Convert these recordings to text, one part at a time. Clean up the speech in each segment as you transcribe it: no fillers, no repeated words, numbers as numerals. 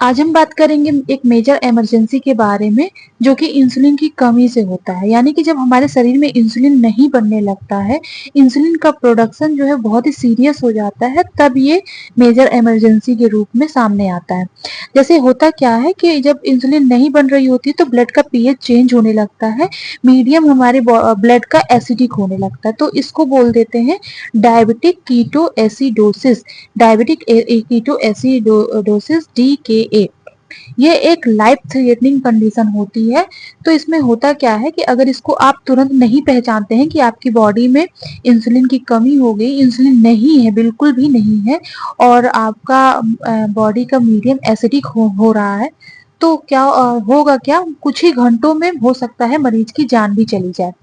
आज हम बात करेंगे एक मेजर इमरजेंसी के बारे में जो कि इंसुलिन की कमी से होता है। यानी कि जब हमारे शरीर में इंसुलिन नहीं बनने लगता है, इंसुलिन का प्रोडक्शन जो है बहुत ही सीरियस हो जाता है, तब ये मेजर इमरजेंसी के रूप में सामने आता है। जैसे होता क्या है कि जब इंसुलिन नहीं बन रही होती तो ब्लड का पीएच चेंज होने लगता है, मीडियम हमारे ब्लड का एसिडिक होने लगता है, तो इसको बोल देते हैं diabetic keto acidosis. Diabetic keto acidosis DKA। ये एक लाइफ थ्रेटनिंग कंडीशन होती है। तो इसमें होता क्या है कि अगर इसको आप तुरंत नहीं पहचानते हैं कि आपकी बॉडी में इंसुलिन की कमी हो गई, इंसुलिन नहीं है, बिल्कुल भी नहीं है, और आपका बॉडी का मीडियम एसिडिक हो रहा है, तो क्या होगा, क्या कुछ ही घंटों में हो सकता है मरीज की जान भी चली जाए।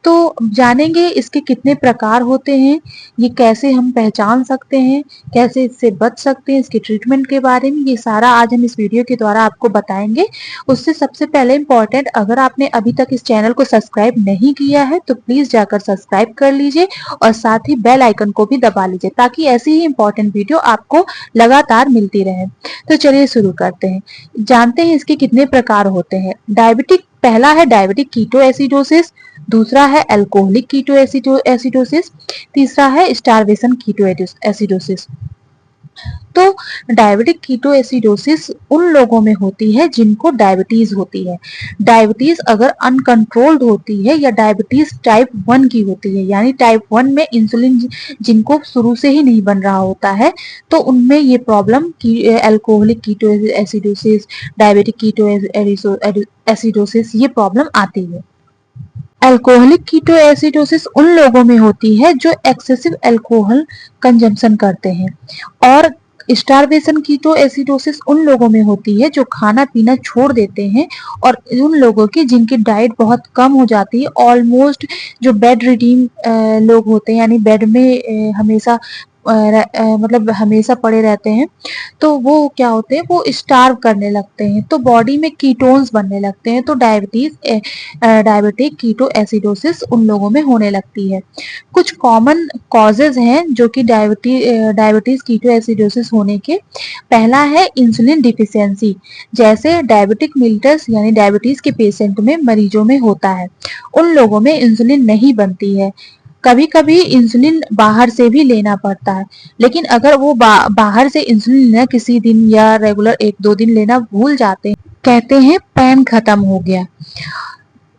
तो जानेंगे इसके कितने प्रकार होते हैं, ये कैसे हम पहचान सकते हैं, कैसे इससे बच सकते हैं, इसके ट्रीटमेंट के बारे में, ये सारा आज हम इस वीडियो के द्वारा आपको बताएंगे। उससे सबसे पहले इम्पोर्टेंट, अगर आपने अभी तक इस चैनल को सब्सक्राइब नहीं किया है तो प्लीज जाकर सब्सक्राइब कर लीजिए और साथ ही बेल आइकन को भी दबा लीजिए ताकि ऐसी ही इम्पोर्टेंट वीडियो आपको लगातार मिलती रहे। तो चलिए शुरू करते हैं, जानते हैं इसके कितने प्रकार होते हैं। डायबिटिक, पहला है डायबिटिक कीटो एसिडोसिस, दूसरा है अल्कोहलिक कीटो एसिडोसिस, तीसरा है स्टारवेशन कीटो एसिडोसिस। तो डायबिटिक कीटो एसिडोसिस उन लोगों में होती है जिनको डायबिटीज होती है। डायबिटीज अगर अनकंट्रोल्ड होती है या डायबिटीज टाइप 1 की होती है, यानी टाइप 1 में इंसुलिन जिनको शुरू से ही नहीं बन रहा होता है, तो उनमें ये प्रॉब्लम की अल्कोहलिक कीटो एसिडोसिस, डायबिटिक कीटो एसिडोसिस, ये प्रॉब्लम आती है। अल्कोहलिक कीटो एसिडोसिस उन लोगों में होती है जो एक्सेसिव अल्कोहल कंजम्पशन करते हैं, और स्टारवेशन कीटो एसिडोसिस उन लोगों में होती है जो खाना पीना छोड़ देते हैं, और उन लोगों की जिनकी डाइट बहुत कम हो जाती है, ऑलमोस्ट जो बेड रिडीम लोग होते हैं, यानी बेड में हमेशा मतलब हमेशा पड़े रहते हैं, तो वो क्या होते हैं, वो स्टार्व करने लगते हैं, तो बॉडी में कीटोन्स बनने लगते हैं, तो डायबिटिक कीटो एसिडोसिस उन लोगों में होने लगती है। कुछ कॉमन कॉजेज हैं जो कि डायबिटीज कीटो एसिडोसिस होने के। पहला है इंसुलिन डिफिशियंसी, जैसे डायबिटिक मिल्टस यानी डायबिटीज के पेशेंट में, मरीजों में होता है। उन लोगों में इंसुलिन नहीं बनती है, कभी कभी इंसुलिन बाहर से भी लेना पड़ता है, लेकिन अगर वो बाहर से इंसुलिन लेना किसी दिन या रेगुलर 1-2 दिन लेना भूल जाते हैं, कहते हैं पेन खत्म हो गया।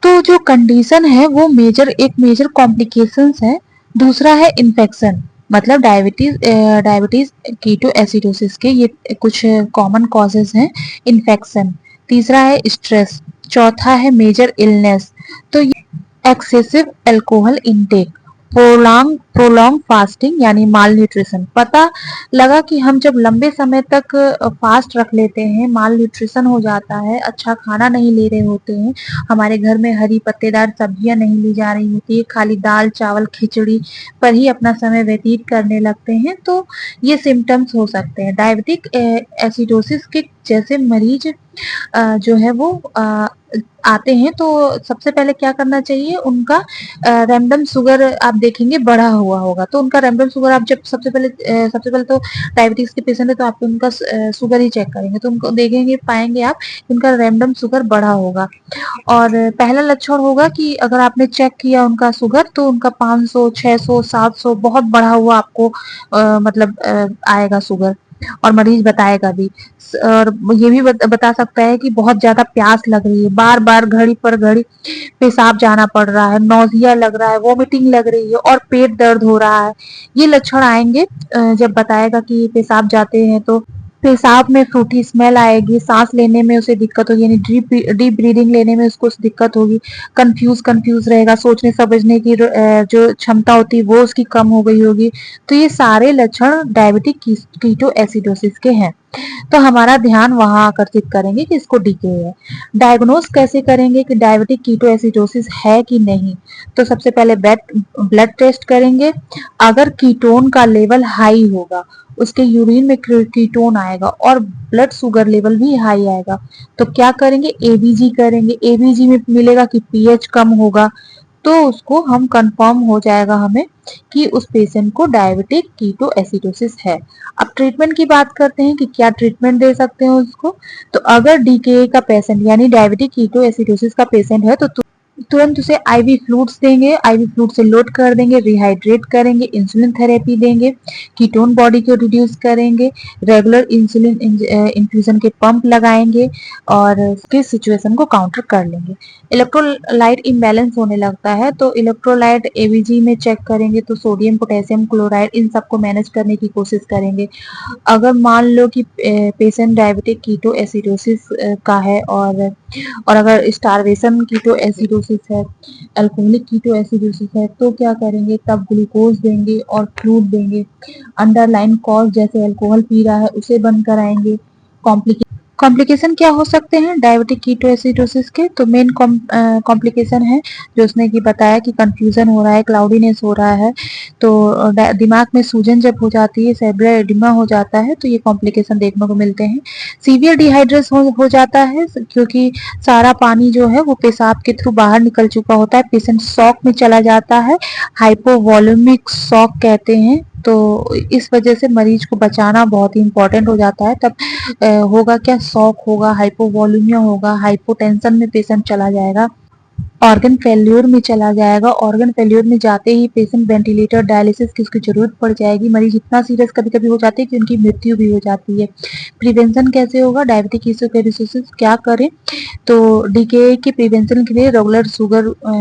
तो जो कंडीशन है वो एक मेजर कॉम्प्लिकेशंस है। दूसरा है इन्फेक्शन, मतलब डायबिटीज कीटो एसिडोसिस के ये कुछ कॉमन कॉजेज हैं। इन्फेक्शन, तीसरा है स्ट्रेस, चौथा है मेजर इलनेस, तो ये excessive alcohol intake, prolong fasting यानी माल न्यूट्रिशन। पता लगा कि हम जब लंबे समय तक फास्ट रख लेते हैं, माल न्यूट्रिशन हो जाता है, अच्छा खाना नहीं ले रहे होते हैं, हमारे घर में हरी पत्तेदार सब्जियां नहीं ली जा रही होती है, खाली दाल चावल खिचड़ी पर ही अपना समय व्यतीत करने लगते हैं, तो ये सिम्टम्स हो सकते हैं। डायबिटिक एसिडोसिस के जैसे मरीज जो है वो आते हैं, तो सबसे पहले क्या करना चाहिए, उनका रैंडम शुगर आप देखेंगे बढ़ा हुआ होगा, तो उनका रैंडम शुगर आप जब सबसे पहले तो डायबिटीज के पेशेंट है तो आप उनका शुगर ही चेक करेंगे, तो उनको देखेंगे, पाएंगे आप उनका रैंडम शुगर बढ़ा होगा। और पहला लक्षण होगा कि अगर आपने चेक किया उनका शुगर, तो उनका 500 600 700 बहुत बढ़ा हुआ आपको मतलब आएगा शुगर, और मरीज बताएगा भी। और ये भी बता सकता है कि बहुत ज्यादा प्यास लग रही है, बार बार घड़ी पर घड़ी पेशाब जाना पड़ रहा है, नौजिया लग रहा है, वोमिटिंग लग रही है, और पेट दर्द हो रहा है। ये लक्षण आएंगे जब बताएगा कि पेशाब जाते हैं तो पेशाब में फ्रूटी स्मेल आएगी, सांस लेने में उसे दिक्कत होगी, यानी डीप ब्रीदिंग लेने में उसको दिक्कत होगी, कंफ्यूज रहेगा, सोचने समझने की जो क्षमता होती है वो उसकी कम हो गई होगी। तो ये सारे लक्षण डायबिटिक कीटो एसिडोसिस के हैं, तो हमारा ध्यान वहां आकर्षित करेंगे कि इसको डीके है। डायग्नोस कैसे करेंगे कि डायबिटिक कीटो एसिडोसिस है कि नहीं, तो सबसे पहले ब्लड टेस्ट करेंगे। अगर कीटोन का लेवल हाई होगा, उसके यूरिन में कीटोन आएगा और ब्लड शुगर लेवल भी हाई आएगा, तो क्या करेंगे, एबीजी करेंगे। एबीजी में मिलेगा कि पीएच कम होगा, तो उसको हम कंफर्म हो जाएगा हमें कि उस पेशेंट को डायबिटिक कीटो एसिडोसिस है। अब ट्रीटमेंट की बात करते हैं कि क्या ट्रीटमेंट दे सकते हैं उसको। तो अगर डीके का पेशेंट यानी डायबिटिक कीटो एसिडोसिस का पेशेंट है तो तुरंत उसे आईवी फ्लूइड्स देंगे, आईवी फ्लूइड से लोड कर देंगे, रिहाइड्रेट करेंगे, इंसुलिन थेरेपी देंगे, कीटोन बॉडी को रिड्यूस करेंगे, रेगुलर इंसुलिन इन्फ्यूजन के पंप लगाएंगे और किस सिचुएशन को काउंटर कर लेंगे। इलेक्ट्रोलाइट इम्बैलेंस होने लगता है तो इलेक्ट्रोलाइट एवीजी में चेक करेंगे, तो सोडियम पोटेशियम क्लोराइड इन सबको मैनेज करने की कोशिश करेंगे। अगर मान लो कि पेशेंट डायबिटिक कीटो एसिडोसिस का है और अगर स्टारवेशन कीटो एसिडोसिस है, अल्कोहलिक कीटो एसिडोसिस है, तो क्या करेंगे, तब ग्लूकोज देंगे और फ्लूइड देंगे। अंडरलाइन कॉज जैसे अल्कोहल पी रहा है उसे बंद कराएंगे। कॉम्प्लिकेशन क्या हो सकते हैं डायबिटिक कीटो एसिडोसिस के? तो मेन कॉम्प्लिकेशन है जो उसने की बताया कि कंफ्यूजन हो रहा है, क्लाउडीनेस हो रहा है, तो दिमाग में सूजन जब हो जाती है, सेरेब्रल एडिमा हो जाता है, तो ये कॉम्प्लिकेशन देखने को मिलते हैं। सीवियर डिहाइड्रेस हो जाता है क्योंकि सारा पानी जो है वो पेशाब के थ्रू बाहर निकल चुका होता है, पेशेंट शॉक में चला जाता है, हाइपोवॉल्यूमिक शॉक कहते हैं। तो इस वजह से मरीज को बचाना बहुत ही इंपॉर्टेंट हो जाता है। तब होगा क्या, शॉक होगा, हाइपोवॉल्यूमिया होगा, हाइपोटेंशन में पेशेंट चला जाएगा, ऑर्गन फेल्योर में चला जाएगा। ऑर्गन फेल्योर में जाते ही पेशेंट वेंटिलेटर डायलिसिस की उसकी जरूरत पड़ जाएगी। मरीज इतना सीरियस कभी कभी हो जाते हैं कि उनकी मृत्यु भी हो जाती है। प्रिवेंशन कैसे होगा डायबिटिक कीटोएसिडोसिस, क्या करें? तो डीके के प्रिवेंशन के लिए रेगुलर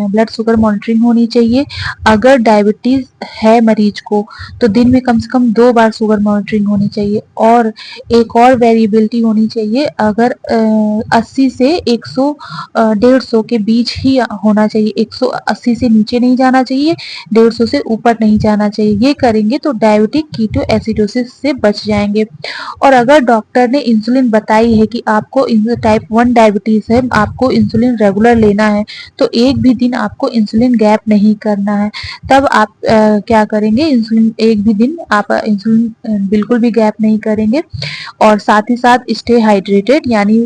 ब्लड शुगर मॉनिटरिंग होनी चाहिए। अगर डायबिटीज है मरीज को तो दिन में कम से कम 2 बार शुगर मॉनिटरिंग होनी चाहिए। और एक और वेरिएबिलिटी होनी चाहिए, अगर 80 से 100 150 के बीच ही होना चाहिए, 180 से नीचे नहीं जाना चाहिए, 150 से ऊपर नहीं जाना चाहिए। ये करेंगे तो डायबिटिक कीटो एसिडोसिस से बच जाएंगे। और अगर डॉक्टर ने इंसुलिन बताई है कि आपको टाइप 1 डायबिटीज है, आपको इंसुलिन रेगुलर लेना है, तो एक भी दिन आपको इंसुलिन गैप नहीं करना है। तब आप क्या करेंगे, इंसुलिन एक भी दिन आप इंसुलिन बिल्कुल भी गैप नहीं करेंगे। और साथ ही साथ स्टे हाइड्रेटेड, यानी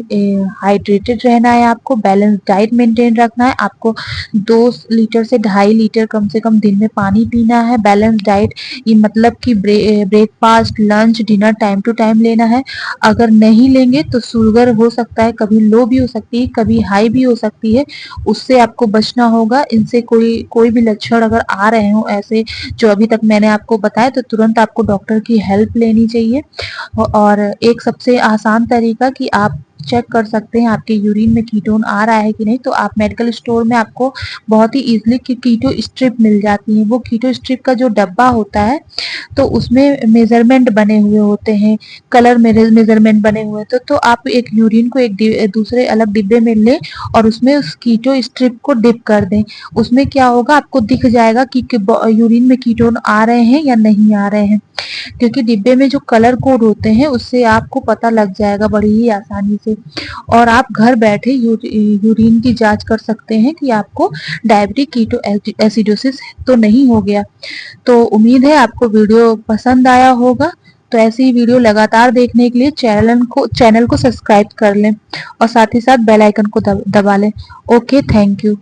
हाइड्रेटेड रहना है आपको, बैलेंस डाइट मेंटेन रखना है आपको। 2 लीटर से 2.5 लीटर कम से कम दिन में पानी पीना है। बैलेंस डाइट ये मतलब कि breakfast, lunch, dinner time to time लेना है। अगर नहीं लेंगे तो शुगर हो सकता है, कभी लो भी हो सकती है, कभी हाई भी हो सकती है, उससे आपको बचना होगा। इनसे कोई भी लक्षण अगर आ रहे हो ऐसे जो अभी तक मैंने आपको बताया, तो तुरंत आपको डॉक्टर की हेल्प लेनी चाहिए। और एक सबसे आसान तरीका कि आप चेक कर सकते हैं आपके यूरिन में कीटोन आ रहा है कि नहीं, तो आप मेडिकल स्टोर में आपको बहुत ही इजीली कीटो स्ट्रिप मिल जाती है। वो कीटो स्ट्रिप का जो डब्बा होता है तो उसमें मेजरमेंट बने हुए होते हैं, कलर मेजरमेंट बने हुए हैं। तो आप एक यूरिन को एक दूसरे अलग डिब्बे में लें और उसमें उस कीटो स्ट्रिप को डिप कर दें। उसमें क्या होगा, आपको दिख जाएगा कि यूरिन में कीटोन आ रहे हैं या नहीं आ रहे हैं, क्योंकि डिब्बे में जो कलर कोड होते हैं उससे आपको पता लग जाएगा बड़ी ही आसानी से। और आप घर बैठे यूरिन की जांच कर सकते हैं कि आपको डायबिटिक कीटो एसिडोसिस तो नहीं हो गया। तो उम्मीद है आपको वीडियो पसंद आया होगा। तो ऐसी ही वीडियो लगातार देखने के लिए चैनल को सब्सक्राइब कर लें और साथ ही साथ बेल आइकन को दबा लें। Okay, thank you.